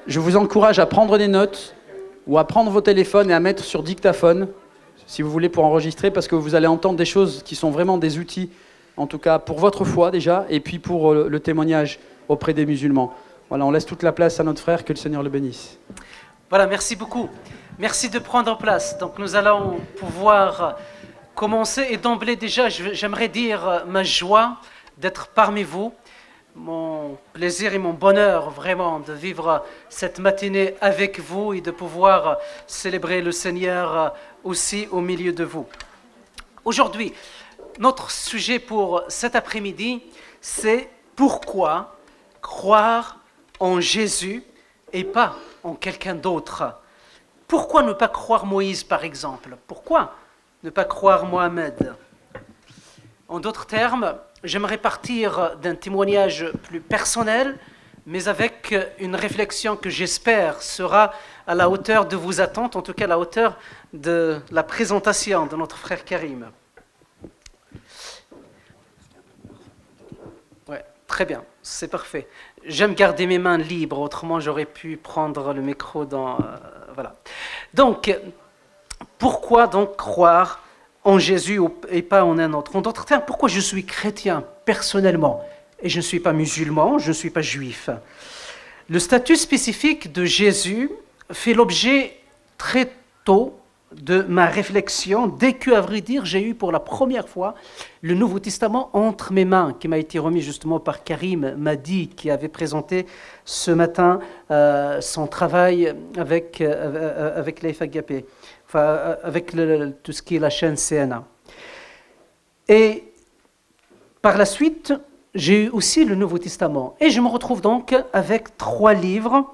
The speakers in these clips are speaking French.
je vous encourage à prendre des notes ou à prendre vos téléphones et à mettre sur dictaphone, si vous voulez, pour enregistrer, parce que vous allez entendre des choses qui sont vraiment des outils, en tout cas pour votre foi déjà, et puis pour le témoignage auprès des musulmans. Voilà, on laisse toute la place à notre frère, que le Seigneur le bénisse. Voilà, merci beaucoup. Merci de prendre place. Donc nous allons pouvoir commencer. Et d'emblée déjà, j'aimerais dire ma joie d'être parmi vous, mon plaisir et mon bonheur vraiment de vivre cette matinée avec vous et de pouvoir célébrer le Seigneur aussi au milieu de vous. Aujourd'hui, notre sujet pour cet après-midi, c'est pourquoi croire en Jésus et pas en quelqu'un d'autre. Pourquoi ne pas croire Moïse, par exemple? Pourquoi ne pas croire Mohamed? En d'autres termes, j'aimerais partir d'un témoignage plus personnel, mais avec une réflexion que j'espère sera à la hauteur de vos attentes, en tout cas à la hauteur de la présentation de notre frère Karim. Ouais, très bien, c'est parfait. J'aime garder mes mains libres, autrement j'aurais pu prendre le micro dans... voilà. Donc, pourquoi donc croire en Jésus et pas en un autre? En d'autres termes, pourquoi je suis chrétien personnellement et je ne suis pas musulman, je ne suis pas juif? Le statut spécifique de Jésus fait l'objet très tôt de ma réflexion, dès que, à vrai dire, j'ai eu pour la première fois le Nouveau Testament entre mes mains, qui m'a été remis justement par Karim Madi, qui avait présenté ce matin son travail avec l'EFAGAP, enfin, avec tout ce qui est la chaîne CNA. Et par la suite, j'ai eu aussi le Nouveau Testament. Et je me retrouve donc avec 3 livres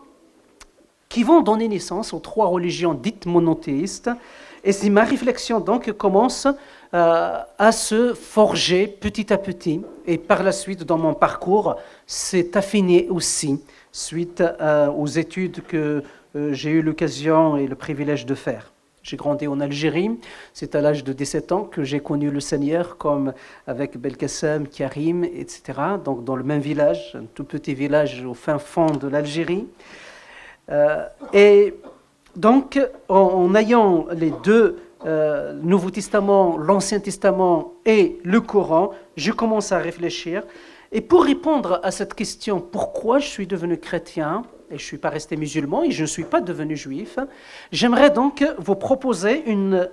qui vont donner naissance aux 3 religions dites monothéistes. Et c'est ma réflexion donc commence à se forger petit à petit. Et par la suite, dans mon parcours, s'est affiné aussi suite aux études que j'ai eu l'occasion et le privilège de faire. J'ai grandi en Algérie. C'est à l'âge de 17 ans que j'ai connu le Seigneur, comme avec Belkacem, Karim, etc. Donc dans le même village, un tout petit village au fin fond de l'Algérie. Et donc, en ayant les 2 Nouveaux Testaments, l'Ancien Testament et le Coran, je commence à réfléchir. Et pour répondre à cette question, pourquoi je suis devenu chrétien et je ne suis pas resté musulman et je ne suis pas devenu juif, j'aimerais donc vous proposer une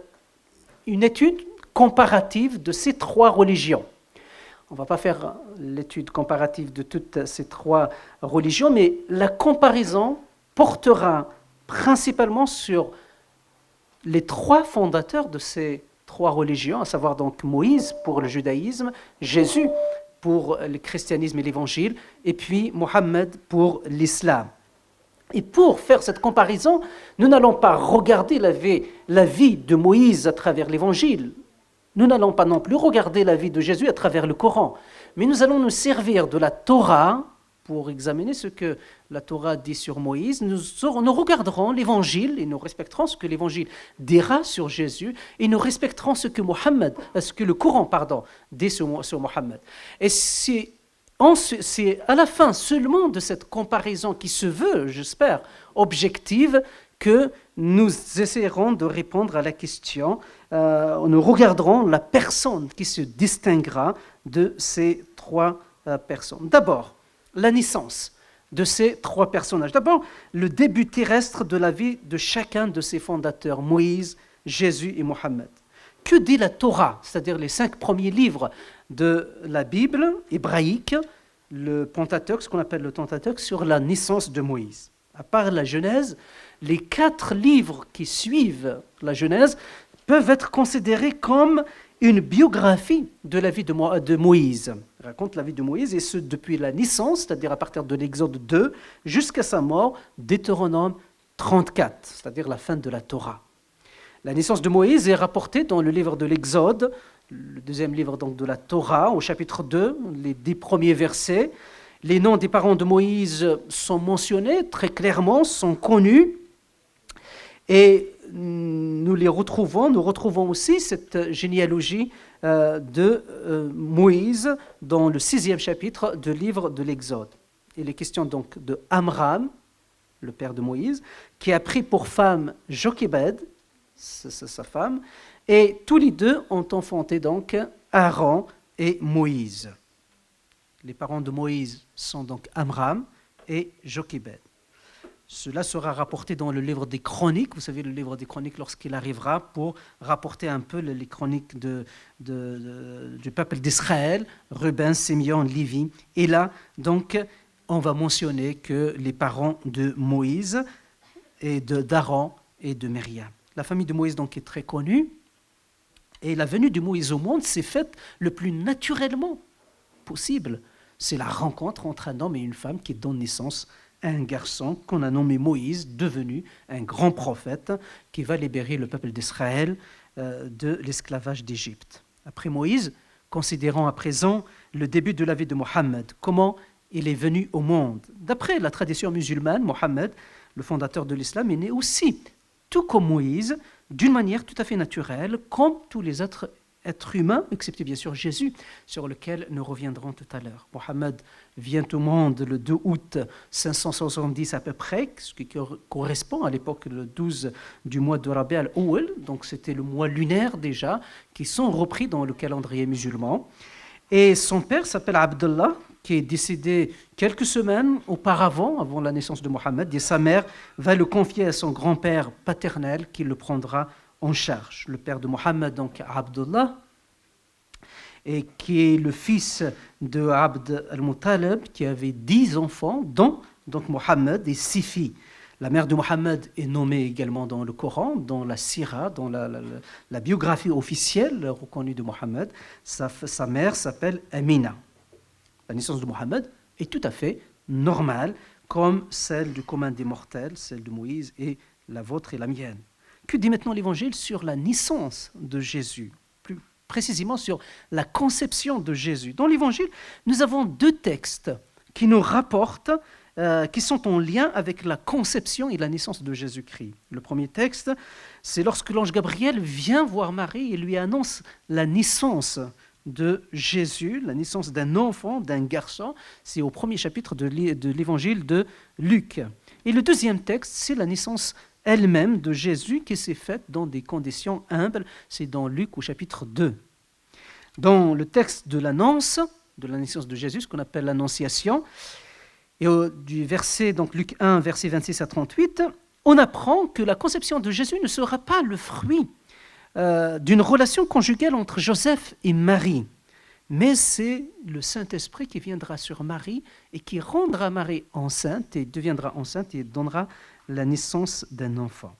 étude comparative de ces 3 religions. On ne va pas faire l'étude comparative de toutes ces 3 religions, mais la comparaison portera principalement sur les 3 fondateurs de ces 3 religions, à savoir donc Moïse pour le judaïsme, Jésus pour le christianisme et l'évangile, et puis Mohammed pour l'islam. Et pour faire cette comparaison, nous n'allons pas regarder la vie de Moïse à travers l'évangile, nous n'allons pas non plus regarder la vie de Jésus à travers le Coran, mais nous allons nous servir de la Torah pour examiner ce que la Torah dit sur Moïse. Nous regarderons l'Évangile et nous respecterons ce que l'Évangile dira sur Jésus et nous respecterons ce que le Coran dit sur Mohammed. Et c'est à la fin seulement de cette comparaison qui se veut, j'espère, objective, que nous essaierons de répondre à la question. Nous regarderons la personne qui se distinguera de ces 3 personnes. D'abord, la naissance de ces 3 personnages. D'abord, le début terrestre de la vie de chacun de ces fondateurs, Moïse, Jésus et Mohammed. Que dit la Torah, c'est-à-dire les 5 premiers livres de la Bible hébraïque, le Pentateuque, ce qu'on appelle le Pentateuque, sur la naissance de Moïse? À part la Genèse, les 4 livres qui suivent la Genèse peuvent être considérés comme une biographie de la vie de Moïse. Il raconte la vie de Moïse, et ce depuis la naissance, c'est-à-dire à partir de l'Exode 2, jusqu'à sa mort, Deutéronome 34, c'est-à-dire la fin de la Torah. La naissance de Moïse est rapportée dans le livre de l'Exode, le 2e livre donc de la Torah, au chapitre 2, les 10 premiers versets. Les noms des parents de Moïse sont mentionnés très clairement, sont connus, et nous retrouvons aussi cette généalogie de Moïse dans le 6e chapitre du livre de l'Exode. Il est question donc de Amram, le père de Moïse, qui a pris pour femme Jochebed, c'est sa femme, et tous les deux ont enfanté donc Aaron et Moïse. Les parents de Moïse sont donc Amram et Jochebed. Cela sera rapporté dans le livre des Chroniques. Vous savez, le livre des Chroniques, lorsqu'il arrivera, pour rapporter un peu les chroniques du peuple d'Israël, Ruben, Simeon, Lévi. Et là, donc, on va mentionner que les parents de Moïse et d'Aaron et de Myriam. La famille de Moïse donc est très connue. Et la venue de Moïse au monde s'est faite le plus naturellement possible. C'est la rencontre entre un homme et une femme qui donne naissance à un garçon qu'on a nommé Moïse, devenu un grand prophète qui va libérer le peuple d'Israël de l'esclavage d'Égypte. Après Moïse, considérons à présent le début de la vie de Mohammed, comment il est venu au monde. D'après la tradition musulmane, Mohammed, le fondateur de l'islam, est né aussi, tout comme Moïse, d'une manière tout à fait naturelle, comme tous les autres êtres humains, excepté bien sûr Jésus, sur lequel nous reviendrons tout à l'heure. Mohammed vient au monde le 2 août 570 à peu près, ce qui correspond à l'époque le 12 du mois de Rabi' al-Awwal, donc c'était le mois lunaire déjà, qui sont repris dans le calendrier musulman. Et son père s'appelle Abdullah, qui est décédé quelques semaines auparavant, avant la naissance de Mohammed, et sa mère va le confier à son grand-père paternel qui le prendra en charge. Le père de Mohammed, donc Abdullah, et qui est le fils de Abd al-Muttalib, qui avait 10 enfants, dont donc Mohammed et 6 filles. La mère de Mohammed est nommée également dans le Coran, dans la Sira, dans la biographie officielle reconnue de Mohammed. Sa mère s'appelle Amina. La naissance de Mohammed est tout à fait normale, comme celle du commun des mortels, celle de Moïse et la vôtre et la mienne. Que dit maintenant l'Évangile sur la naissance de Jésus, plus précisément sur la conception de Jésus? Dans l'Évangile, nous avons 2 textes qui nous rapportent, qui sont en lien avec la conception et la naissance de Jésus-Christ. Le premier texte, c'est lorsque l'ange Gabriel vient voir Marie et lui annonce la naissance de Jésus, la naissance d'un enfant, d'un garçon. C'est au premier chapitre de l'Évangile de Luc. Et le deuxième texte, c'est la naissance elle-même de Jésus qui s'est faite dans des conditions humbles. C'est dans Luc au chapitre 2. Dans le texte de l'annonce, de la naissance de Jésus, ce qu'on appelle l'annonciation, et du verset, donc Luc 1, versets 26 à 38, on apprend que la conception de Jésus ne sera pas le fruit d'une relation conjugale entre Joseph et Marie, mais c'est le Saint-Esprit qui viendra sur Marie et qui rendra Marie enceinte et deviendra enceinte et donnera la naissance d'un enfant.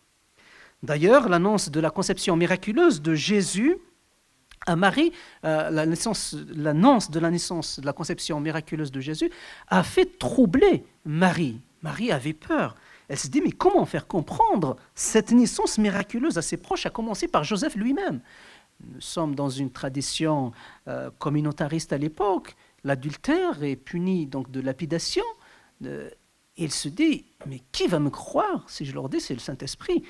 D'ailleurs, l'annonce de la conception miraculeuse de Jésus à Marie, l'annonce de la naissance, de la conception miraculeuse de Jésus, a fait troubler Marie. Marie avait peur. Elle se dit, mais comment faire comprendre cette naissance miraculeuse à ses proches, à commencer par Joseph lui-même? Nous sommes dans une tradition communautariste à l'époque. L'adultère est puni donc de lapidation. Il se dit, mais qui va me croire si je leur dis c'est le Saint-Esprit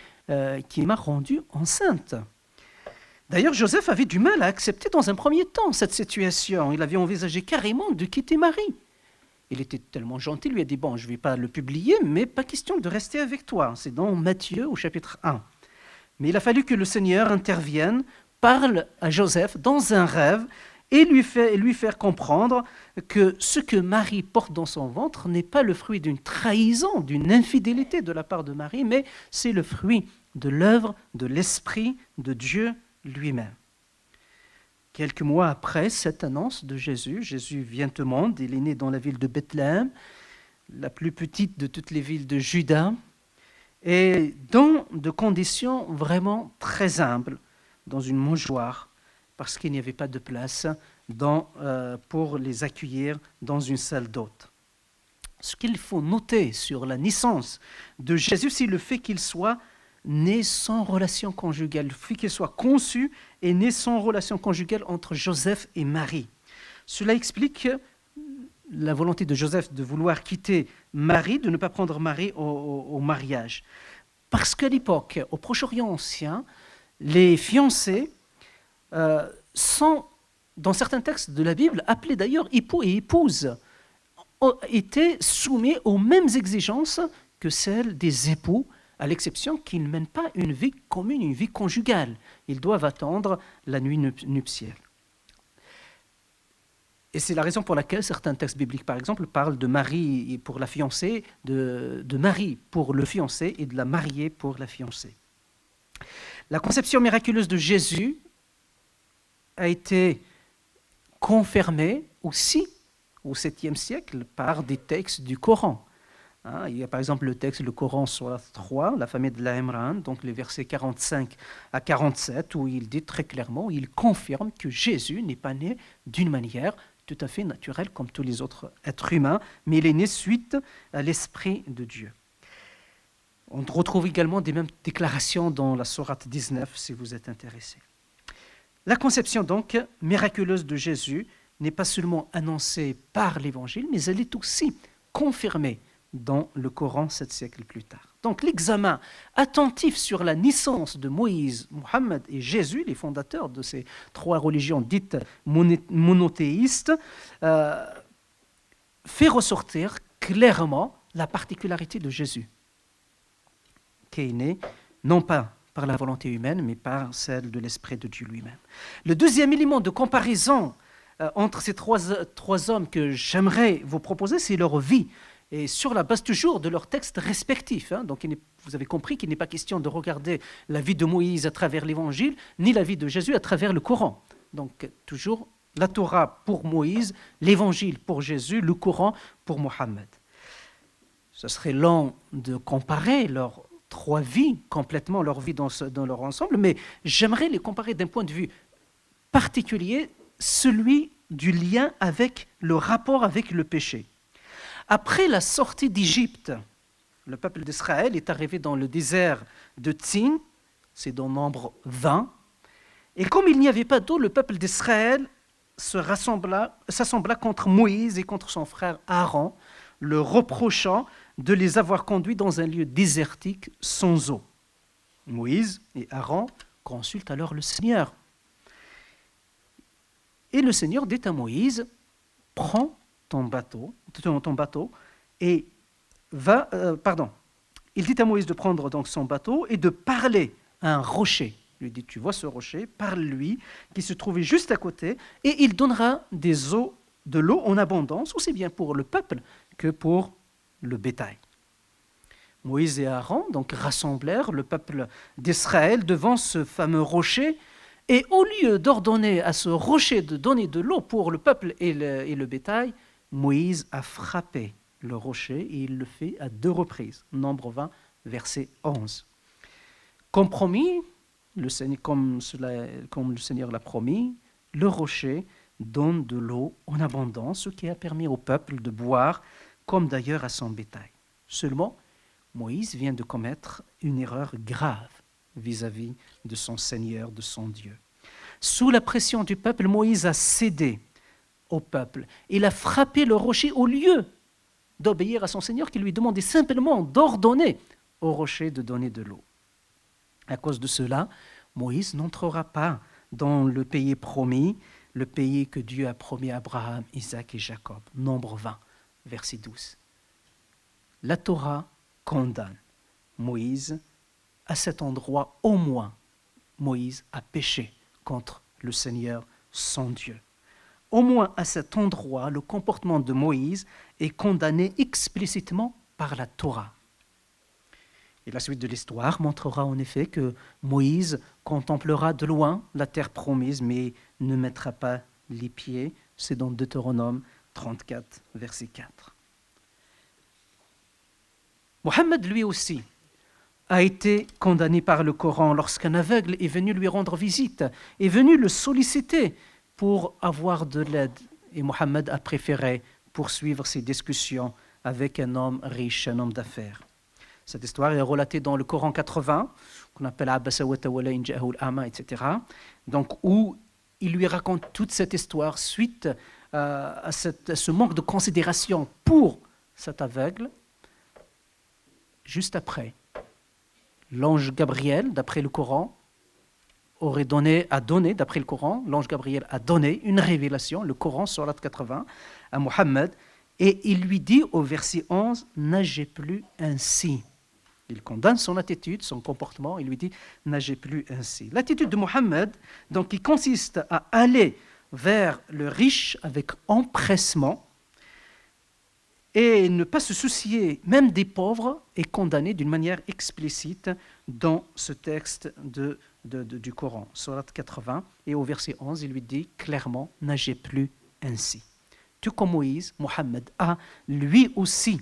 qui m'a rendue enceinte? D'ailleurs, Joseph avait du mal à accepter dans un premier temps cette situation. Il avait envisagé carrément de quitter Marie. Il était tellement gentil, il lui a dit, bon, je ne vais pas le publier, mais pas question de rester avec toi. C'est dans Matthieu au chapitre 1. Mais il a fallu que le Seigneur intervienne, parle à Joseph dans un rêve et lui faire comprendre que ce que Marie porte dans son ventre n'est pas le fruit d'une trahison, d'une infidélité de la part de Marie, mais c'est le fruit de l'œuvre de l'Esprit de Dieu lui-même. Quelques mois après cette annonce de Jésus, Jésus vient au monde, il est né dans la ville de Bethléem, la plus petite de toutes les villes de Juda, et dans de conditions vraiment très humbles, dans une mangeoire, parce qu'il n'y avait pas de place pour les accueillir dans une salle d'hôtes. Ce qu'il faut noter sur la naissance de Jésus, c'est le fait qu'il soit né sans relation conjugale, le fait qu'il soit conçu et né sans relation conjugale entre Joseph et Marie. Cela explique la volonté de Joseph de vouloir quitter Marie, de ne pas prendre Marie au mariage. Parce qu'à l'époque, au Proche-Orient ancien, les fiancés sont, dans certains textes de la Bible, appelés d'ailleurs époux et épouses, étaient soumis aux mêmes exigences que celle des époux, à l'exception qu'ils ne mènent pas une vie commune, une vie conjugale. Ils doivent attendre la nuit nuptiale. Et c'est la raison pour laquelle certains textes bibliques, par exemple, parlent de mari pour la fiancée, de mari pour le fiancé et de la mariée pour la fiancée. La conception miraculeuse de Jésus a été confirmée aussi au 7e siècle par des textes du Coran. Il y a par exemple le texte, le Coran Surat 3, la famille de la Imran, donc les versets 45 à 47, où il dit très clairement, il confirme que Jésus n'est pas né d'une manière tout à fait naturelle comme tous les autres êtres humains, mais il est né suite à l'Esprit de Dieu. On retrouve également des mêmes déclarations dans la Sourate 19, si vous êtes intéressé. La conception donc miraculeuse de Jésus n'est pas seulement annoncée par l'Évangile, mais elle est aussi confirmée dans le Coran 7 siècles plus tard. Donc l'examen attentif sur la naissance de Moïse, Mohammed et Jésus, les fondateurs de ces trois religions dites monothéistes, fait ressortir clairement la particularité de Jésus, qui est né non pas par la volonté humaine, mais par celle de l'Esprit de Dieu lui-même. Le deuxième élément de comparaison entre ces trois hommes que j'aimerais vous proposer, c'est leur vie, et sur la base toujours de leurs textes respectifs. Donc vous avez compris qu'il n'est pas question de regarder la vie de Moïse à travers l'Évangile, ni la vie de Jésus à travers le Coran. Donc toujours la Torah pour Moïse, l'Évangile pour Jésus, le Coran pour Mohammed. Ce serait lent de comparer leurs trois vies, complètement leur vie dans leur ensemble, mais j'aimerais les comparer d'un point de vue particulier, celui du lien avec le rapport avec le péché. Après la sortie d'Égypte, le peuple d'Israël est arrivé dans le désert de Tsin, c'est dans Nombre 20, et comme il n'y avait pas d'eau, le peuple d'Israël s'assembla contre Moïse et contre son frère Aaron, le reprochant de les avoir conduits dans un lieu désertique sans eau. Moïse et Aaron consultent alors le Seigneur. Et le Seigneur dit à Moïse, prends ton bateau et va, il dit à Moïse de prendre donc son bateau et de parler à un rocher. Il lui dit, tu vois ce rocher, parle-lui, qui se trouvait juste à côté, et il donnera de l'eau en abondance, aussi bien pour le peuple que pour le bétail. Moïse et Aaron donc rassemblèrent le peuple d'Israël devant ce fameux rocher, et au lieu d'ordonner à ce rocher de donner de l'eau pour le peuple et le bétail, Moïse a frappé le rocher et il le fait à 2 reprises. Nombre 20, verset 11. Comme promis, comme le Seigneur l'a promis, le rocher donne de l'eau en abondance, ce qui a permis au peuple de boire, comme d'ailleurs à son bétail. Seulement, Moïse vient de commettre une erreur grave vis-à-vis de son Seigneur, de son Dieu. Sous la pression du peuple, Moïse a cédé au peuple. Il a frappé le rocher au lieu d'obéir à son Seigneur qui lui demandait simplement d'ordonner au rocher de donner de l'eau. À cause de cela, Moïse n'entrera pas dans le pays promis, le pays que Dieu a promis à Abraham, Isaac et Jacob. Nombre 20, verset 12. La Torah condamne Moïse. À cet endroit, au moins, Moïse a péché contre le Seigneur, son Dieu. Au moins à cet endroit, le comportement de Moïse est condamné explicitement par la Torah. Et la suite de l'histoire montrera en effet que Moïse contemplera de loin la terre promise, mais ne mettra pas les pieds. C'est dans Deutéronome 34, verset 4. Mohammed, lui aussi, a été condamné par le Coran lorsqu'un aveugle est venu lui rendre visite, est venu le solliciter pour avoir de l'aide. Et Mohammed a préféré poursuivre ses discussions avec un homme riche, un homme d'affaires. Cette histoire est relatée dans le Coran 80, qu'on appelle Abasa wa tawalla in ja'ahu al-a'ma, etc. Donc, où il lui raconte toute cette histoire suite à ce manque de considération pour cet aveugle. Juste après, l'ange Gabriel, d'après le Coran, d'après le Coran, l'ange Gabriel a donné une révélation, le Coran, Surat 80, à Mohammed, Et il lui dit au verset 11, « N'agez plus ainsi ». Il condamne son attitude, son comportement, il lui dit « N'agez plus ainsi ». L'attitude de Mohammed, donc, qui consiste à aller vers le riche avec empressement et ne pas se soucier même des pauvres, est condamné d'une manière explicite dans ce texte du Coran, Surat 80. Et au verset 11, il lui dit clairement « N'agez plus ainsi ». Tout comme Moïse, Mohammed lui aussi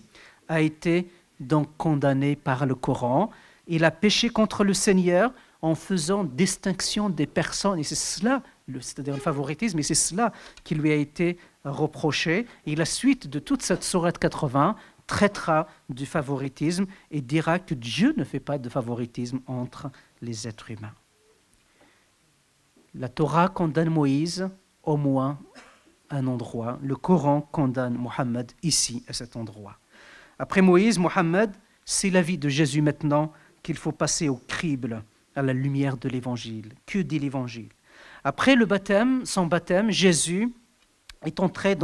a été donc condamné par le Coran. Il a péché contre le Seigneur en faisant distinction des personnes. Et c'est cela, c'est-à-dire le favoritisme, et c'est cela qui lui a été reproché. Et la suite de toute cette sourate 80 traitera du favoritisme et dira que Dieu ne fait pas de favoritisme entre les êtres humains. La Torah condamne Moïse au moins à un endroit. Le Coran condamne Mohammed ici, à cet endroit. Après Moïse, Mohammed, c'est la vie de Jésus maintenant qu'il faut passer au crible, à la lumière de l'Évangile. Que dit l'Évangile? Après le baptême, son baptême, Jésus est entré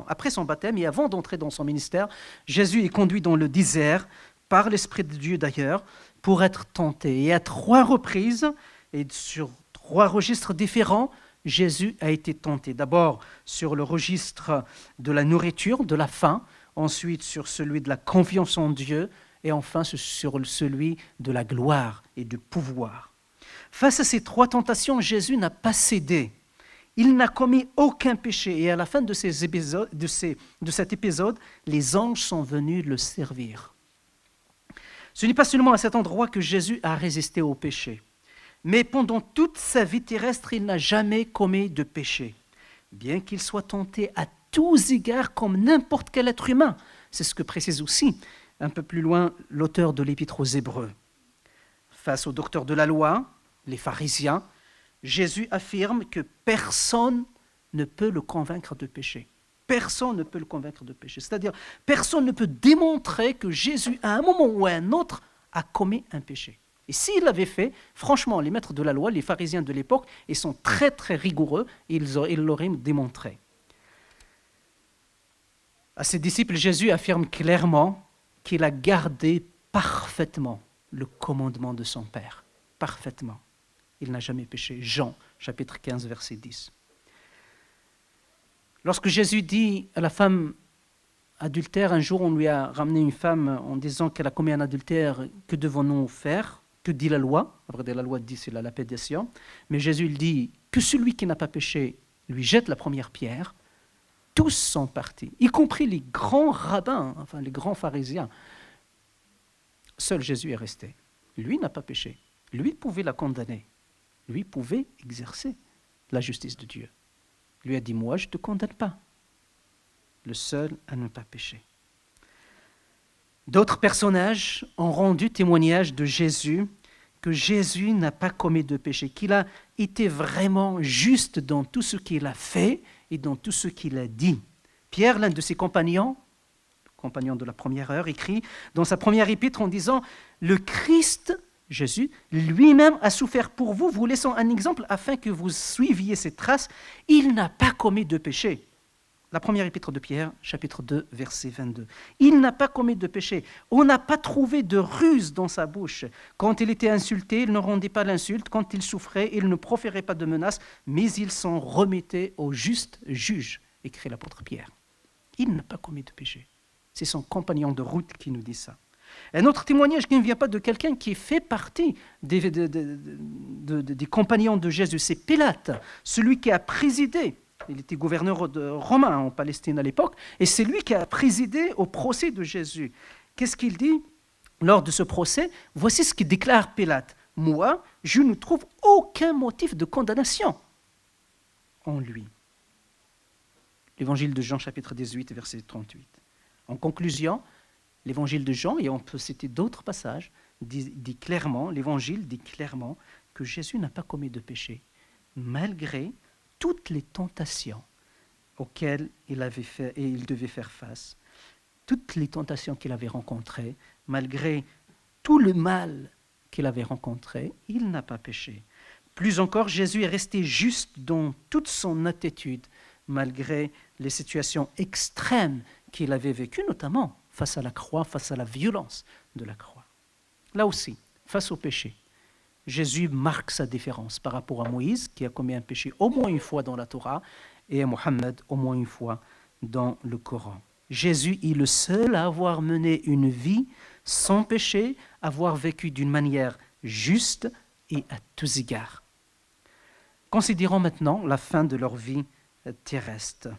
après son baptême et avant d'entrer dans son ministère, Jésus est conduit dans le désert par l'Esprit de Dieu d'ailleurs pour être tenté. Et à 3 reprises et sur 3 registres différents, Jésus a été tenté. D'abord sur le registre de la nourriture, de la faim, ensuite sur celui de la confiance en Dieu et enfin sur celui de la gloire et du pouvoir. Face à ces 3 tentations, Jésus n'a pas cédé. Il n'a commis aucun péché et à la fin de cet épisode, les anges sont venus le servir. Ce n'est pas seulement à cet endroit que Jésus a résisté au péché, mais pendant toute sa vie terrestre, il n'a jamais commis de péché, bien qu'il soit tenté à tous égards comme n'importe quel être humain. C'est ce que précise aussi un peu plus loin l'auteur de l'Épître aux Hébreux. Face aux docteurs de la loi, les pharisiens, Jésus affirme que personne ne peut le convaincre de péché. Personne ne peut le convaincre de péché. C'est-à-dire, personne ne peut démontrer que Jésus, à un moment ou à un autre, a commis un péché. Et s'il l'avait fait, franchement, les maîtres de la loi, les pharisiens de l'époque, ils sont très très rigoureux, ils l'auraient démontré. À ses disciples, Jésus affirme clairement qu'il a gardé parfaitement le commandement de son Père. Parfaitement. Il n'a jamais péché. Jean, chapitre 15, verset 10. Lorsque Jésus dit à la femme adultère, un jour on lui a ramené une femme en disant qu'elle a commis un adultère, que devons-nous faire? Que dit la loi? Après, la loi dit c'est la lapidation. Mais Jésus il dit que celui qui n'a pas péché lui jette la première pierre. Tous sont partis, y compris les grands rabbins, enfin les grands pharisiens. Seul Jésus est resté. Lui n'a pas péché. Lui pouvait la condamner. Lui pouvait exercer la justice de Dieu. Lui a dit, moi je ne te condamne pas. Le seul à ne pas pécher. D'autres personnages ont rendu témoignage de Jésus, que Jésus n'a pas commis de péché, qu'il a été vraiment juste dans tout ce qu'il a fait et dans tout ce qu'il a dit. Pierre, l'un de ses compagnons, compagnon de la première heure, écrit dans sa première épître en disant « Le Christ, Jésus, lui-même a souffert pour vous, vous laissant un exemple afin que vous suiviez ses traces. Il n'a pas commis de péché. » La première épître de Pierre, chapitre 2, verset 22. Il n'a pas commis de péché. On n'a pas trouvé de ruse dans sa bouche. Quand il était insulté, il ne rendait pas l'insulte. Quand il souffrait, il ne proférait pas de menaces, mais il s'en remettait au juste juge, écrit l'apôtre Pierre. Il n'a pas commis de péché. C'est son compagnon de route qui nous dit ça. Un autre témoignage qui ne vient pas de quelqu'un qui fait partie des compagnons de Jésus, c'est Pilate, celui qui a présidé. Il était gouverneur romain en Palestine à l'époque, et c'est lui qui a présidé au procès de Jésus. Qu'est-ce qu'il dit lors de ce procès? Voici ce qu'il déclare Pilate. Moi, je ne trouve aucun motif de condamnation en lui. L'évangile de Jean, chapitre 18, verset 38. En conclusion, l'évangile de Jean, et on peut citer d'autres passages, dit clairement, l'évangile dit clairement que Jésus n'a pas commis de péché, malgré toutes les tentations auxquelles il devait faire face, toutes les tentations qu'il avait rencontrées, malgré tout le mal qu'il avait rencontré, il n'a pas péché. Plus encore, Jésus est resté juste dans toute son attitude, malgré les situations extrêmes qu'il avait vécues, notamment face à la croix, face à la violence de la croix. Là aussi, face au péché, Jésus marque sa différence par rapport à Moïse, qui a commis un péché au moins une fois dans la Torah, et à Mohammed au moins une fois dans le Coran. Jésus est le seul à avoir mené une vie sans péché, avoir vécu d'une manière juste et à tous égards. Considérons maintenant la fin de leur vie terrestre.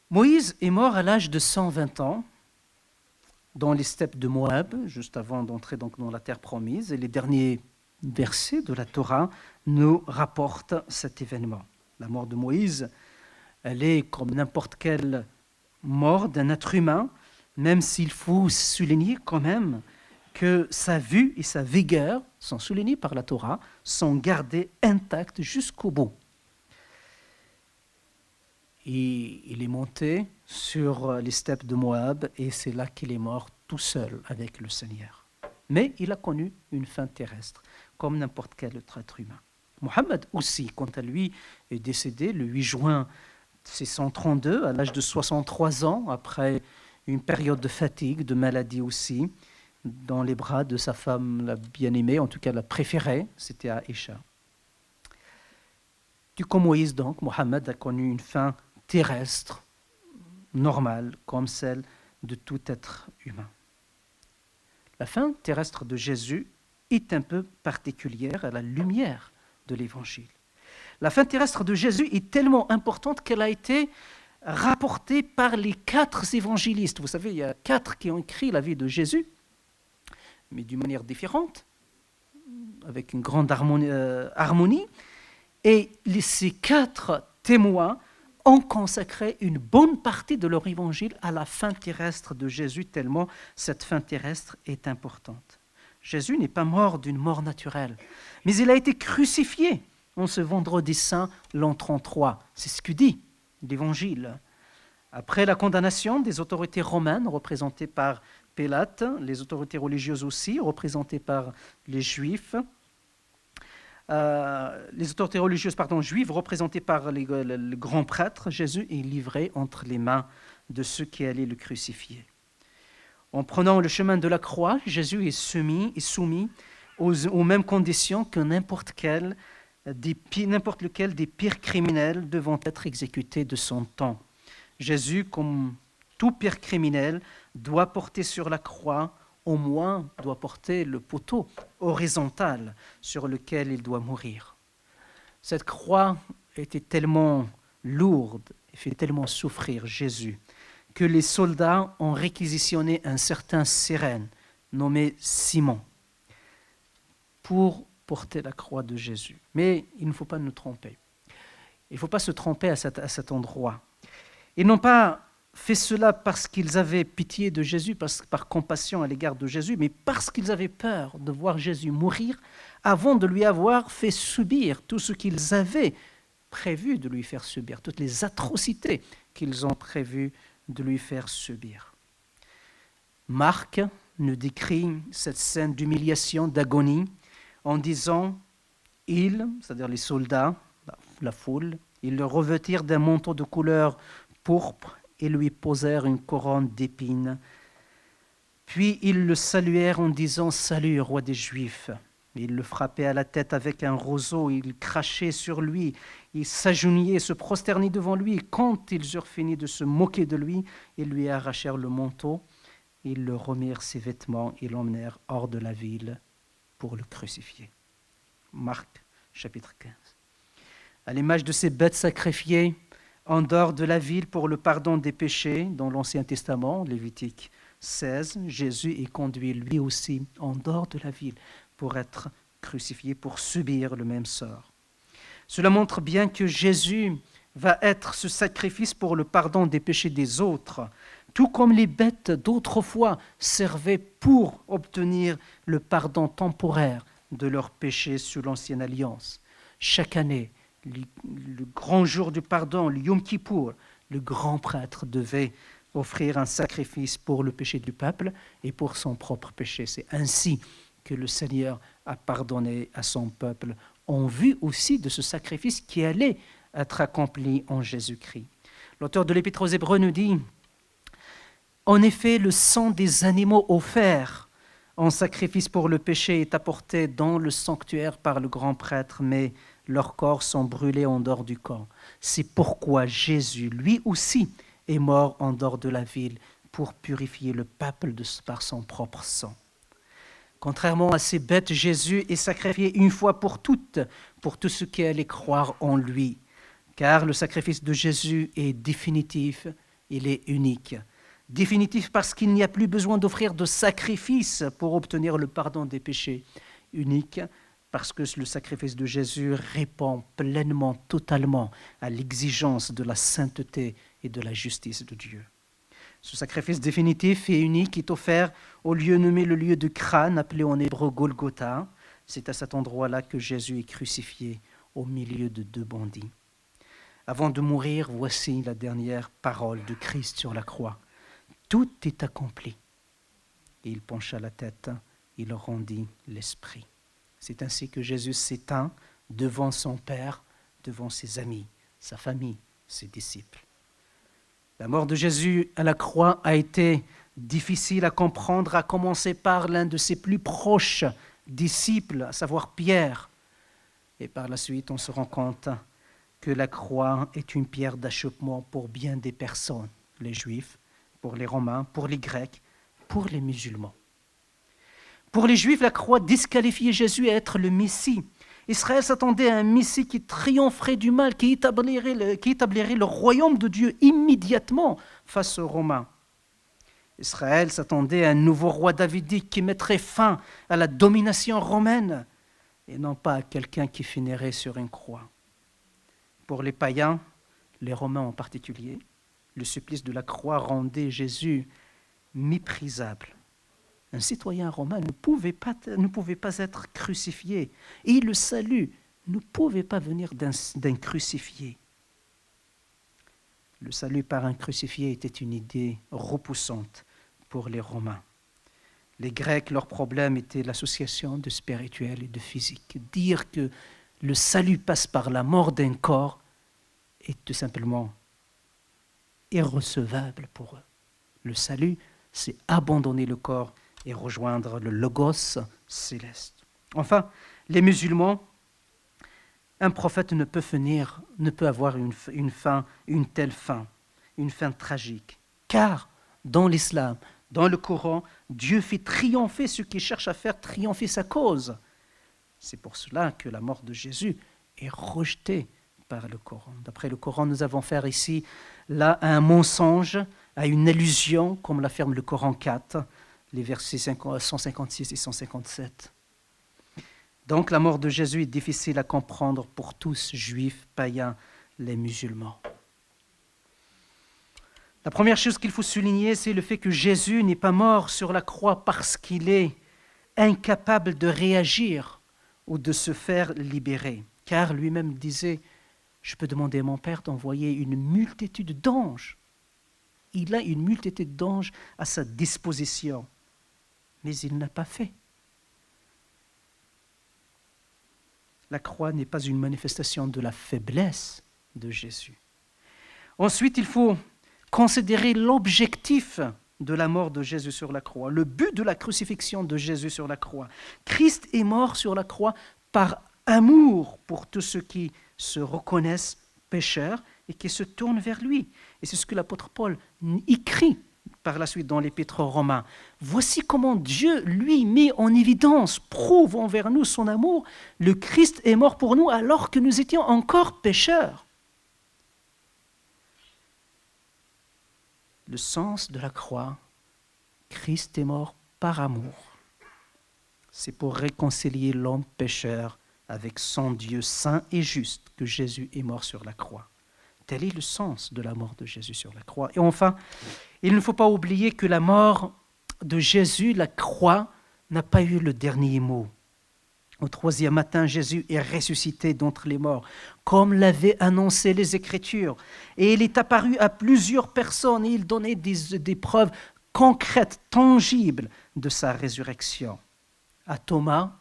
Moïse est mort à l'âge de 120 ans dans les steppes de Moab, juste avant d'entrer donc dans la terre promise, et les derniers versets de la Torah nous rapportent cet événement. La mort de Moïse, elle est comme n'importe quelle mort d'un être humain, même s'il faut souligner quand même que sa vue et sa vigueur sont soulignées par la Torah, sont gardées intactes jusqu'au bout. Et il est monté sur les steppes de Moab et c'est là qu'il est mort tout seul avec le Seigneur. Mais il a connu une fin terrestre, comme n'importe quel autre être humain. Mohammed aussi, quant à lui, est décédé le 8 juin 632, à l'âge de 63 ans, après une période de fatigue, de maladie aussi, dans les bras de sa femme la bien-aimée, en tout cas la préférée, c'était Aïcha. Tout comme Moïse, donc, Mohammed a connu une fin terrestre, normale, comme celle de tout être humain. La fin terrestre de Jésus est un peu particulière à la lumière de l'Évangile. La fin terrestre de Jésus est tellement importante qu'elle a été rapportée par les 4 évangélistes. Vous savez, il y a 4 qui ont écrit la vie de Jésus, mais d'une manière différente, avec une grande harmonie. Et ces 4 témoins ont consacré une bonne partie de leur évangile à la fin terrestre de Jésus, tellement cette fin terrestre est importante. Jésus n'est pas mort d'une mort naturelle, mais il a été crucifié en ce vendredi saint l'an 33. C'est ce que dit l'Évangile. Après la condamnation des autorités romaines, représentées par Pilate, les autorités religieuses aussi, représentées par les Juifs, les autorités religieuses juives, représentées par le grand prêtre, Jésus est livré entre les mains de ceux qui allaient le crucifier. En prenant le chemin de la croix, Jésus est soumis aux mêmes conditions que n'importe lequel des pires criminels devant être exécutés de son temps. Jésus, comme tout pire criminel, doit porter sur la croix, au moins doit porter le poteau horizontal sur lequel il doit mourir. Cette croix était tellement lourde et fait tellement souffrir Jésus que les soldats ont réquisitionné un certain Cyrène nommé Simon pour porter la croix de Jésus. Mais il ne faut pas nous tromper. Il ne faut pas se tromper à cet endroit. Ils n'ont pas fait cela parce qu'ils avaient pitié de Jésus, par compassion à l'égard de Jésus, mais parce qu'ils avaient peur de voir Jésus mourir avant de lui avoir fait subir tout ce qu'ils avaient prévu de lui faire subir, toutes les atrocités qu'ils ont prévu de lui faire subir. Marc nous décrit cette scène d'humiliation, d'agonie, en disant « ils », c'est-à-dire les soldats, la foule, ils le revêtirent d'un manteau de couleur pourpre et lui posèrent une couronne d'épines. Puis ils le saluèrent en disant « Salut, roi des Juifs ». Ils le frappaient à la tête avec un roseau, ils crachaient sur lui, ils s'agenouillaient, se prosternaient devant lui. Et quand ils eurent fini de se moquer de lui, ils lui arrachèrent le manteau, ils le remirent ses vêtements et l'emmenèrent hors de la ville pour le crucifier. Marc, chapitre 15. À l'image de ces bêtes sacrifiées en dehors de la ville pour le pardon des péchés, dans l'Ancien Testament, Lévitique 16, Jésus est conduit lui aussi en dehors de la ville pour être crucifié, pour subir le même sort. Cela montre bien que Jésus va être ce sacrifice pour le pardon des péchés des autres, tout comme les bêtes d'autrefois servaient pour obtenir le pardon temporaire de leurs péchés sous l'Ancienne Alliance. Chaque année, le grand jour du pardon, le Yom Kippour, le grand prêtre devait offrir un sacrifice pour le péché du peuple et pour son propre péché. C'est ainsi que le Seigneur a pardonné à son peuple en vue aussi de ce sacrifice qui allait être accompli en Jésus-Christ. L'auteur de l'Épître aux Hébreux nous dit « En effet, le sang des animaux offerts en sacrifice pour le péché est apporté dans le sanctuaire par le grand prêtre, mais leurs corps sont brûlés en dehors du camp. C'est pourquoi Jésus, lui aussi, est mort en dehors de la ville pour purifier le peuple par son propre sang. » Contrairement à ces bêtes, Jésus est sacrifié une fois pour toutes, pour tous ceux qui allaient croire en lui. Car le sacrifice de Jésus est définitif, il est unique. Définitif parce qu'il n'y a plus besoin d'offrir de sacrifice pour obtenir le pardon des péchés. Unique parce que le sacrifice de Jésus répond pleinement, totalement à l'exigence de la sainteté et de la justice de Dieu. Ce sacrifice définitif et unique est offert au lieu nommé le lieu de crâne, appelé en hébreu Golgotha. C'est à cet endroit-là que Jésus est crucifié au milieu de deux bandits. Avant de mourir, voici la dernière parole de Christ sur la croix. Tout est accompli. Et il pencha la tête, il rendit l'esprit. C'est ainsi que Jésus s'éteint devant son Père, devant ses amis, sa famille, ses disciples. La mort de Jésus à la croix a été difficile à comprendre, à commencer par l'un de ses plus proches disciples, à savoir Pierre. Et par la suite, on se rend compte que la croix est une pierre d'achoppement pour bien des personnes, les Juifs, pour les Romains, pour les Grecs, pour les musulmans. Pour les Juifs, la croix disqualifiait Jésus à être le Messie. Israël s'attendait à un Messie qui triompherait du mal, qui établirait le royaume de Dieu immédiatement face aux Romains. Israël s'attendait à un nouveau roi davidique qui mettrait fin à la domination romaine et non pas à quelqu'un qui finirait sur une croix. Pour les païens, les Romains en particulier, le supplice de la croix rendait Jésus méprisable. Un citoyen romain ne pouvait pas être crucifié. Et le salut ne pouvait pas venir d'un crucifié. Le salut par un crucifié était une idée repoussante pour les Romains. Les Grecs, leur problème était l'association de spirituel et de physique. Dire que le salut passe par la mort d'un corps est tout simplement irrecevable pour eux. Le salut, c'est abandonner le corps et rejoindre le Logos céleste. Enfin, les musulmans, un prophète ne peut avoir une telle fin, une fin tragique. Car dans l'islam, dans le Coran, Dieu fait triompher ceux qui cherchent à faire triompher sa cause. C'est pour cela que la mort de Jésus est rejetée par le Coran. D'après le Coran, nous avons affaire ici là à un mensonge, à une allusion, comme l'affirme le Coran 4, les versets 156 et 157. Donc la mort de Jésus est difficile à comprendre pour tous, juifs, païens, les musulmans. La première chose qu'il faut souligner, c'est le fait que Jésus n'est pas mort sur la croix parce qu'il est incapable de réagir ou de se faire libérer. Car lui-même disait, je peux demander à mon Père d'envoyer une multitude d'anges. Il a une multitude d'anges à sa disposition. Mais il n'a pas fait. La croix n'est pas une manifestation de la faiblesse de Jésus. Ensuite, il faut considérer l'objectif de la mort de Jésus sur la croix, le but de la crucifixion de Jésus sur la croix. Christ est mort sur la croix par amour pour tous ceux qui se reconnaissent pécheurs et qui se tournent vers lui. Et c'est ce que l'apôtre Paul écrit par la suite dans l'Épître aux Romains. Voici comment Dieu, lui, met en évidence, prouve envers nous son amour. Le Christ est mort pour nous alors que nous étions encore pécheurs. Le sens de la croix, Christ est mort par amour. C'est pour réconcilier l'homme pécheur avec son Dieu saint et juste que Jésus est mort sur la croix. Tel est le sens de la mort de Jésus sur la croix. Et enfin, il ne faut pas oublier que la mort de Jésus, la croix, n'a pas eu le dernier mot. Au troisième matin, Jésus est ressuscité d'entre les morts, comme l'avaient annoncé les Écritures. Et il est apparu à plusieurs personnes et il donnait des preuves concrètes, tangibles de sa résurrection. À Thomas,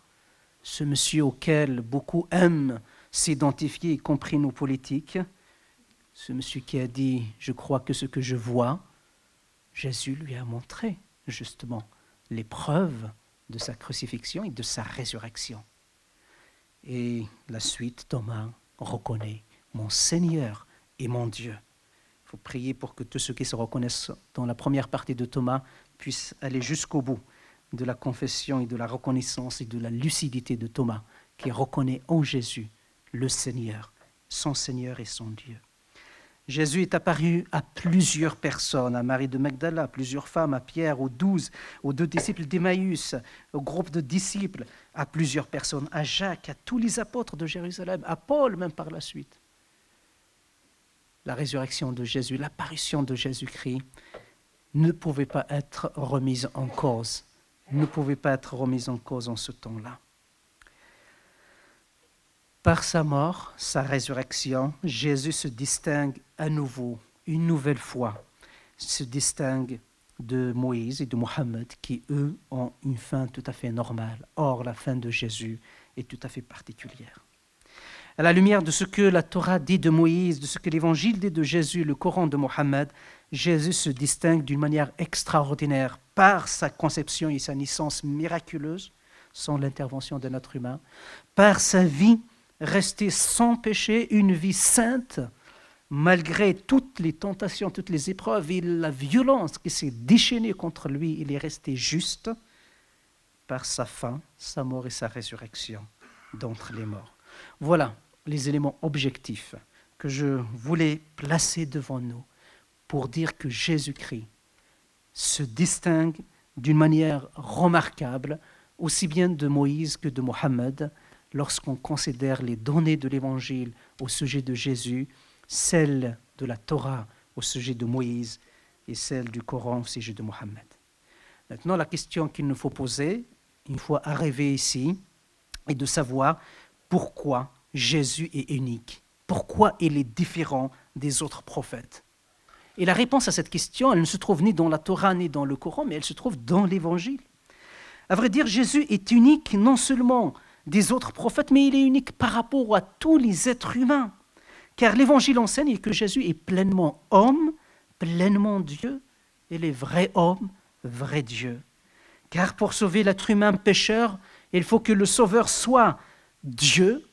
ce monsieur auquel beaucoup aiment s'identifier, y compris nos politiques, ce monsieur qui a dit « Je crois que ce que je vois », Jésus lui a montré justement les preuves de sa crucifixion et de sa résurrection. Et la suite, Thomas reconnaît « Mon Seigneur et mon Dieu ». Il faut prier pour que tous ceux qui se reconnaissent dans la première partie de Thomas puissent aller jusqu'au bout de la confession et de la reconnaissance et de la lucidité de Thomas, qui reconnaît en Jésus le Seigneur, son Seigneur et son Dieu. Jésus est apparu à plusieurs personnes, à Marie de Magdala, à plusieurs femmes, à Pierre, aux 12, aux 2 disciples d'Emmaüs, au groupe de disciples, à plusieurs personnes, à Jacques, à tous les apôtres de Jérusalem, à Paul même par la suite. La résurrection de Jésus, l'apparition de Jésus-Christ ne pouvait pas être remise en cause, ne pouvait pas être remise en cause en ce temps-là. Par sa mort, sa résurrection, Jésus se distingue à nouveau, une nouvelle fois, se distingue de Moïse et de Mohammed qui, eux, ont une fin tout à fait normale. Or, la fin de Jésus est tout à fait particulière. À la lumière de ce que la Torah dit de Moïse, de ce que l'Évangile dit de Jésus, le Coran de Mohammed, Jésus se distingue d'une manière extraordinaire par sa conception et sa naissance miraculeuse, sans l'intervention d'un être humain, par sa vie restée sans péché, une vie sainte, malgré toutes les tentations, toutes les épreuves et la violence qui s'est déchaînée contre lui, il est resté juste par sa fin, sa mort et sa résurrection d'entre les morts. Voilà les éléments objectifs que je voulais placer devant nous pour dire que Jésus-Christ se distingue d'une manière remarquable, aussi bien de Moïse que de Mohammed, lorsqu'on considère les données de l'Évangile au sujet de Jésus, celles de la Torah au sujet de Moïse et celles du Coran au sujet de Mohammed. Maintenant, la question qu'il nous faut poser, une fois arrivé ici, est de savoir pourquoi Jésus est unique, pourquoi il est différent des autres prophètes. Et la réponse à cette question, elle ne se trouve ni dans la Torah ni dans le Coran, mais elle se trouve dans l'Évangile. À vrai dire, Jésus est unique non seulement des autres prophètes, mais il est unique par rapport à tous les êtres humains. Car l'Évangile enseigne que Jésus est pleinement homme, pleinement Dieu, et les vrais hommes, vrai Dieu. Car pour sauver l'être humain pécheur, il faut que le Sauveur soit Dieu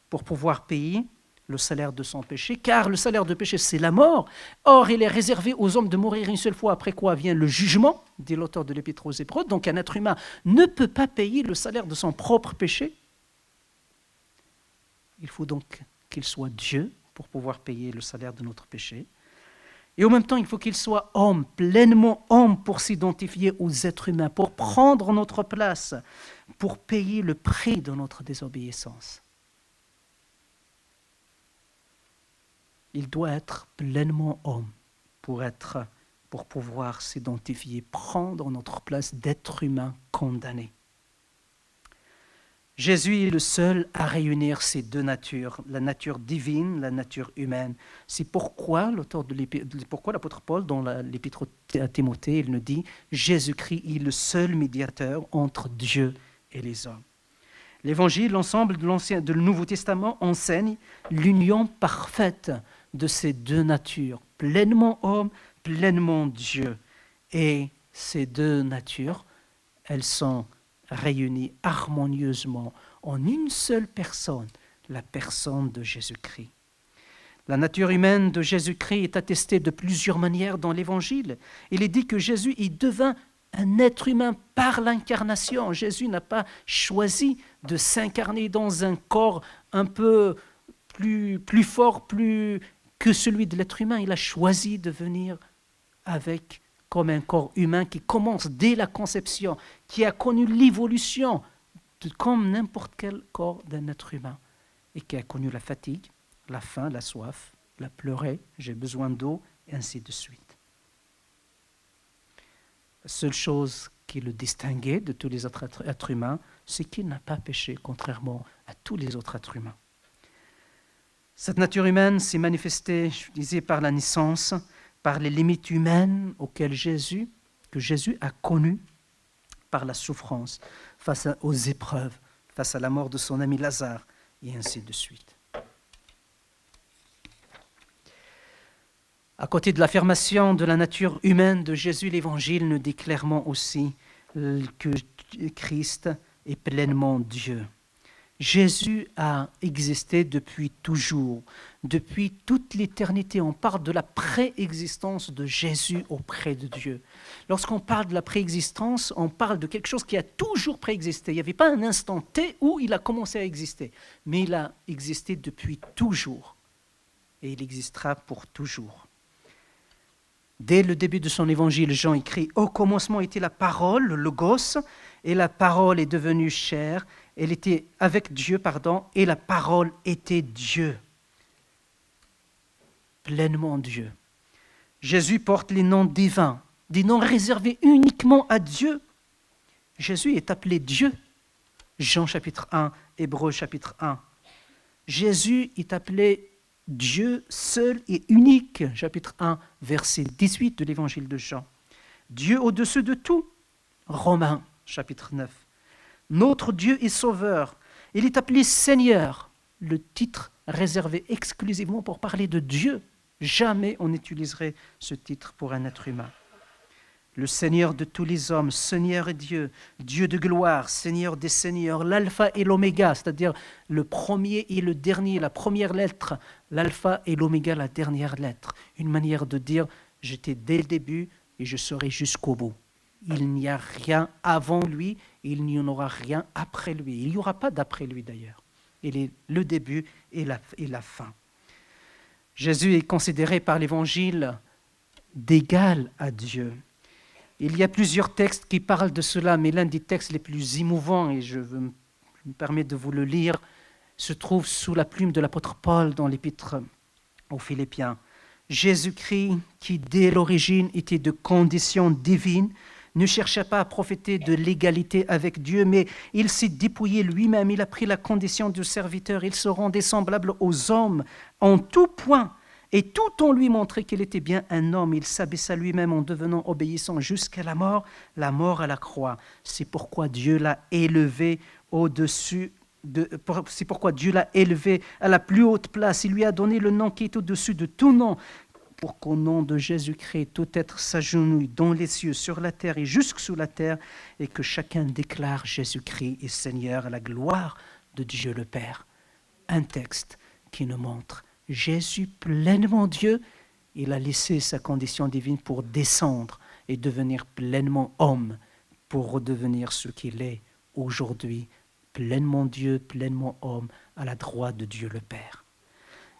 pour pouvoir payer le salaire de son péché, car le salaire de péché, c'est la mort. Or, il est réservé aux hommes de mourir une seule fois, après quoi vient le jugement, dit l'auteur de l'Épître aux Hébreux. Donc, un être humain ne peut pas payer le salaire de son propre péché. Il faut donc qu'il soit Dieu pour pouvoir payer le salaire de notre péché. Et en même temps, il faut qu'il soit homme, pleinement homme pour s'identifier aux êtres humains, pour prendre notre place, pour payer le prix de notre désobéissance. Il doit être pleinement homme pour pouvoir s'identifier, prendre notre place d'être humain condamné. Jésus est le seul à réunir ces deux natures, la nature divine, la nature humaine. C'est pourquoi l'apôtre Paul, dans l'épître à Timothée, il nous dit « Jésus-Christ est le seul médiateur entre Dieu et les hommes ». L'Évangile, l'ensemble de Nouveau Testament enseigne l'union parfaite de ces deux natures, pleinement homme, pleinement Dieu. Et ces deux natures, elles sont réunies harmonieusement en une seule personne, la personne de Jésus-Christ. La nature humaine de Jésus-Christ est attestée de plusieurs manières dans l'Évangile. Il est dit que Jésus y devint un être humain par l'incarnation. Jésus n'a pas choisi de s'incarner dans un corps un peu plus fort, plus que celui de l'être humain. Il a choisi de venir comme un corps humain qui commence dès la conception, qui a connu l'évolution comme n'importe quel corps d'un être humain et qui a connu la fatigue, la faim, la soif, la pleurer, j'ai besoin d'eau, et ainsi de suite. La seule chose qui le distinguait de tous les autres êtres humains, c'est qu'il n'a pas péché, contrairement à tous les autres êtres humains. Cette nature humaine s'est manifestée, je disais, par la naissance, par les limites humaines que Jésus a connues, par la souffrance, face aux épreuves, face à la mort de son ami Lazare, et ainsi de suite. À côté de l'affirmation de la nature humaine de Jésus, l'Évangile nous dit clairement aussi que Christ est pleinement Dieu. Jésus a existé depuis toujours, depuis toute l'éternité. On parle de la préexistence de Jésus auprès de Dieu. Lorsqu'on parle de la préexistence, on parle de quelque chose qui a toujours préexisté. Il n'y avait pas un instant T où il a commencé à exister, mais il a existé depuis toujours et il existera pour toujours. Dès le début de son évangile, Jean écrit « Au commencement était la parole, le logos, et la parole est devenue chair. Elle était avec Dieu, et la parole était Dieu. » Pleinement Dieu. Jésus porte les noms divins, des noms réservés uniquement à Dieu. Jésus est appelé Dieu. Jean chapitre 1, Hébreux chapitre 1. Jésus est appelé Dieu seul et unique, chapitre 1, verset 18 de l'évangile de Jean. Dieu au-dessus de tout, Romains, chapitre 9. Notre Dieu est sauveur. Il est appelé Seigneur, le titre réservé exclusivement pour parler de Dieu. Jamais on n'utiliserait ce titre pour un être humain. Le Seigneur de tous les hommes, Seigneur et Dieu, Dieu de gloire, Seigneur des seigneurs, l'alpha et l'oméga, c'est-à-dire le premier et le dernier, la première lettre, l'alpha et l'oméga, la dernière lettre. Une manière de dire, j'étais dès le début et je serai jusqu'au bout. Il n'y a rien avant lui et il n'y en aura rien après lui. Il n'y aura pas d'après lui d'ailleurs. Il est le début et la fin. Jésus est considéré par l'Évangile d'égal à Dieu. Il y a plusieurs textes qui parlent de cela, mais l'un des textes les plus émouvants, et je me permets de vous le lire, se trouve sous la plume de l'apôtre Paul dans l'épître aux Philippiens. Jésus-Christ, qui dès l'origine était de condition divine, ne chercha pas à profiter de l'égalité avec Dieu, mais il s'est dépouillé lui-même, il a pris la condition de serviteur, il se rendait semblable aux hommes en tout point. Et tout en lui montrait qu'il était bien un homme, il s'abaissa lui-même en devenant obéissant jusqu'à la mort à la croix. C'est pourquoi Dieu l'a élevé c'est pourquoi Dieu l'a élevé à la plus haute place. Il lui a donné le nom qui est au-dessus de tout nom, pour qu'au nom de Jésus-Christ, tout être s'agenouille dans les cieux, sur la terre et jusque sous la terre, et que chacun déclare Jésus-Christ est Seigneur à la gloire de Dieu le Père. Un texte qui nous montre Jésus, pleinement Dieu, il a laissé sa condition divine pour descendre et devenir pleinement homme, pour redevenir ce qu'il est aujourd'hui, pleinement Dieu, pleinement homme, à la droite de Dieu le Père.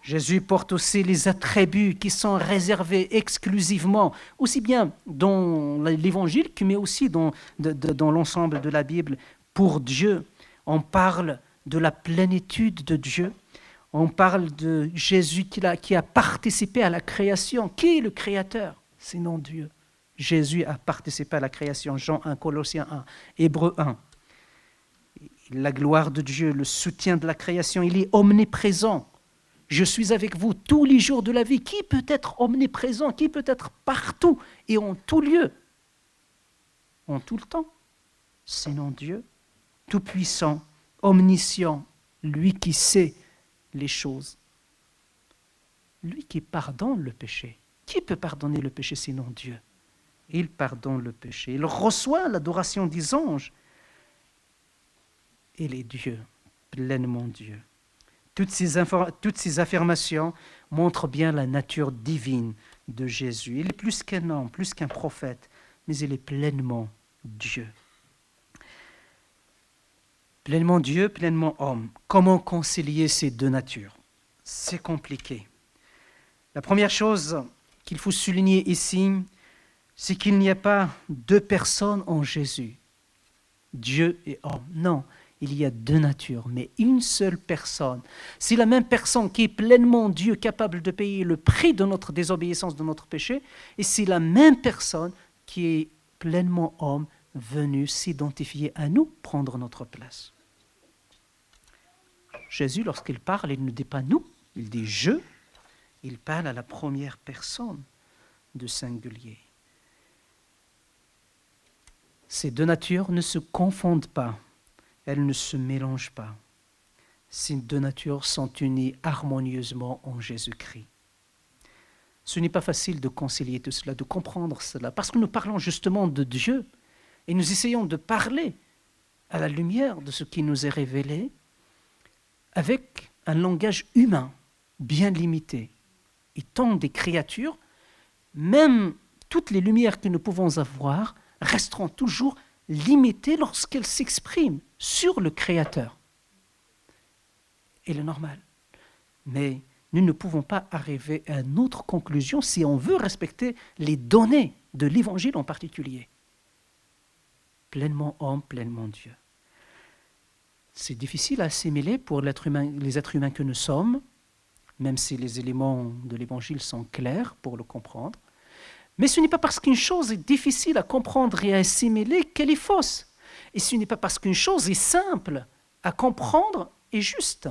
Jésus porte aussi les attributs qui sont réservés exclusivement, aussi bien dans l'Évangile que mais aussi dans l'ensemble de la Bible, pour Dieu. On parle de la plénitude de Dieu. On parle de Jésus qui a participé à la création. Qui est le créateur? Sinon Dieu. Jésus a participé à la création. Jean 1, Colossiens 1, Hébreux 1. La gloire de Dieu, le soutien de la création, il est omniprésent. Je suis avec vous tous les jours de la vie. Qui peut être omniprésent? Qui peut être partout et en tout lieu? En tout le temps? Sinon Dieu, tout-puissant, omniscient, lui qui sait les choses. Lui qui pardonne le péché. Qui peut pardonner le péché sinon Dieu? Il pardonne le péché. Il reçoit l'adoration des anges. Il est Dieu, pleinement Dieu. Toutes ces affirmations montrent bien la nature divine de Jésus. Il est plus qu'un homme, plus qu'un prophète, mais il est pleinement Dieu. Pleinement Dieu, pleinement homme. Comment concilier ces deux natures? C'est compliqué. La première chose qu'il faut souligner ici, c'est qu'il n'y a pas deux personnes en Jésus, Dieu et homme. Non, il y a deux natures, mais une seule personne. C'est la même personne qui est pleinement Dieu, capable de payer le prix de notre désobéissance, de notre péché, et c'est la même personne qui est pleinement homme, venu s'identifier à nous, prendre notre place. Jésus, lorsqu'il parle, il ne dit pas nous, il dit je. Il parle à la première personne de singulier. Ces deux natures ne se confondent pas. elles ne se mélangent pas. Ces deux natures sont unies harmonieusement en Jésus-Christ. Ce n'est pas facile de concilier tout cela, de comprendre cela, parce que nous parlons justement de Dieu et nous essayons de parler à la lumière de ce qui nous est révélé avec un langage humain bien limité. Étant des créatures, même toutes les lumières que nous pouvons avoir resteront toujours limitées lorsqu'elles s'expriment sur le Créateur. Et le normal. Mais nous ne pouvons pas arriver à une autre conclusion si on veut respecter les données de l'Évangile en particulier. Pleinement homme, pleinement Dieu. C'est difficile à assimiler pour les êtres humains que nous sommes, même si les éléments de l'Évangile sont clairs pour le comprendre. Mais ce n'est pas parce qu'une chose est difficile à comprendre et à assimiler qu'elle est fausse. Et ce n'est pas parce qu'une chose est simple à comprendre et juste.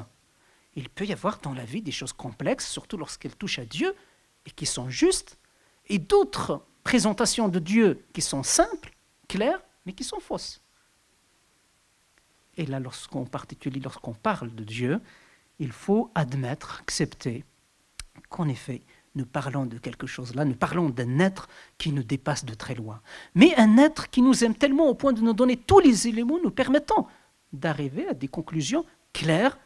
Il peut y avoir dans la vie des choses complexes, surtout lorsqu'elles touchent à Dieu, et qui sont justes, et d'autres présentations de Dieu qui sont simples, claires, mais qui sont fausses. Et là, lorsqu'on parle de Dieu, il faut admettre, accepter qu'en effet, nous parlons de quelque chose là, nous parlons d'un être qui nous dépasse de très loin. Mais un être qui nous aime tellement au point de nous donner tous les éléments nous permettant d'arriver à des conclusions claires,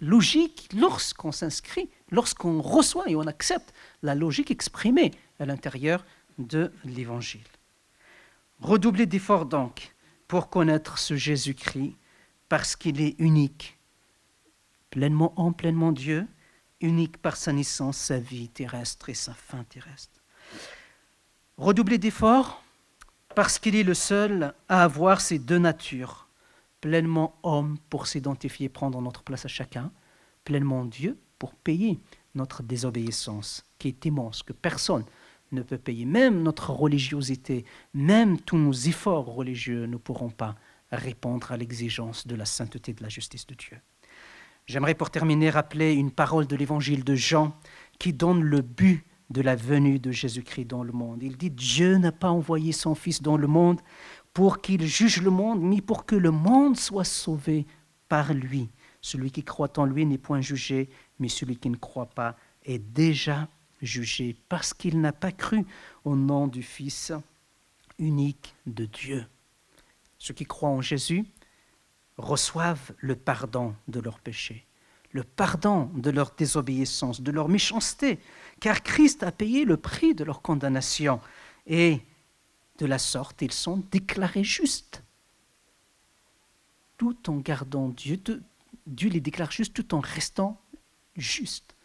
logiques, lorsqu'on s'inscrit, lorsqu'on reçoit et on accepte la logique exprimée à l'intérieur de l'Évangile. Redoubler d'efforts donc pour connaître ce Jésus-Christ parce qu'il est unique, pleinement homme, pleinement Dieu, unique par sa naissance, sa vie terrestre et sa fin terrestre. Redoubler d'efforts parce qu'il est le seul à avoir ces deux natures, pleinement homme pour s'identifier, prendre notre place à chacun, pleinement Dieu pour payer notre désobéissance, qui est immense, que personne ne peut payer. Même notre religiosité, même tous nos efforts religieux ne pourront pas répondre à l'exigence de la sainteté et de la justice de Dieu. J'aimerais pour terminer rappeler une parole de l'évangile de Jean qui donne le but de la venue de Jésus-Christ dans le monde. Il dit « Dieu n'a pas envoyé son Fils dans le monde pour qu'il juge le monde, mais pour que le monde soit sauvé par lui. Celui qui croit en lui n'est point jugé, mais celui qui ne croit pas est déjà jugé parce qu'il n'a pas cru au nom du Fils unique de Dieu. » Ceux qui croient en Jésus reçoivent le pardon de leurs péchés, le pardon de leur désobéissance, de leur méchanceté, car Christ a payé le prix de leur condamnation et de la sorte, ils sont déclarés justes. Tout en gardant Dieu, Dieu les déclare justes tout en restant justes.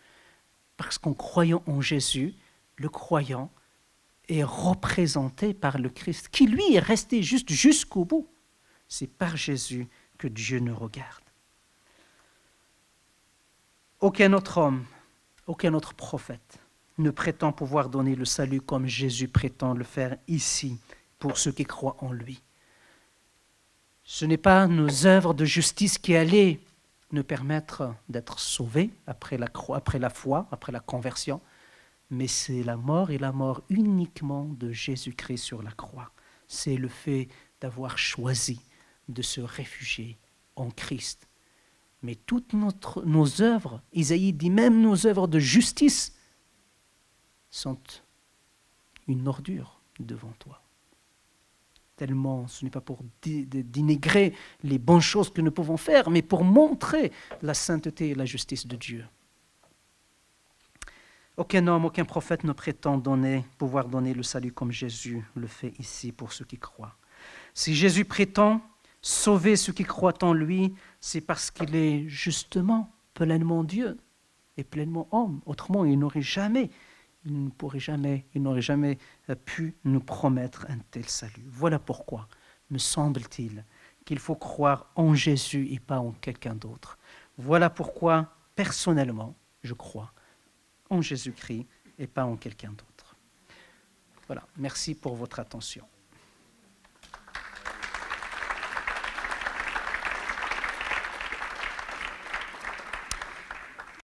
Parce qu'en croyant en Jésus, le croyant est représenté par le Christ, qui lui est resté juste jusqu'au bout. C'est par Jésus que Dieu nous regarde. Aucun autre homme, aucun autre prophète ne prétend pouvoir donner le salut comme Jésus prétend le faire ici pour ceux qui croient en lui. Ce n'est pas nos œuvres de justice qui allaient nous permettre d'être sauvés après la foi, après la conversion, mais c'est la mort et la mort uniquement de Jésus-Christ sur la croix. C'est le fait d'avoir choisi de se réfugier en Christ. Mais toutes nos œuvres, Isaïe dit même nos œuvres de justice, sont une ordure devant toi. Tellement, ce n'est pas pour dénigrer les bonnes choses que nous pouvons faire, mais pour montrer la sainteté et la justice de Dieu. Aucun homme, aucun prophète ne prétend pouvoir donner le salut comme Jésus le fait ici pour ceux qui croient. Si Jésus prétend sauver ceux qui croient en lui, c'est parce qu'il est justement pleinement Dieu et pleinement homme. Autrement, il n'aurait jamais pu nous promettre un tel salut. Voilà pourquoi, me semble-t-il, qu'il faut croire en Jésus et pas en quelqu'un d'autre. Voilà pourquoi, personnellement, je crois en Jésus-Christ et pas en quelqu'un d'autre. Voilà, merci pour votre attention.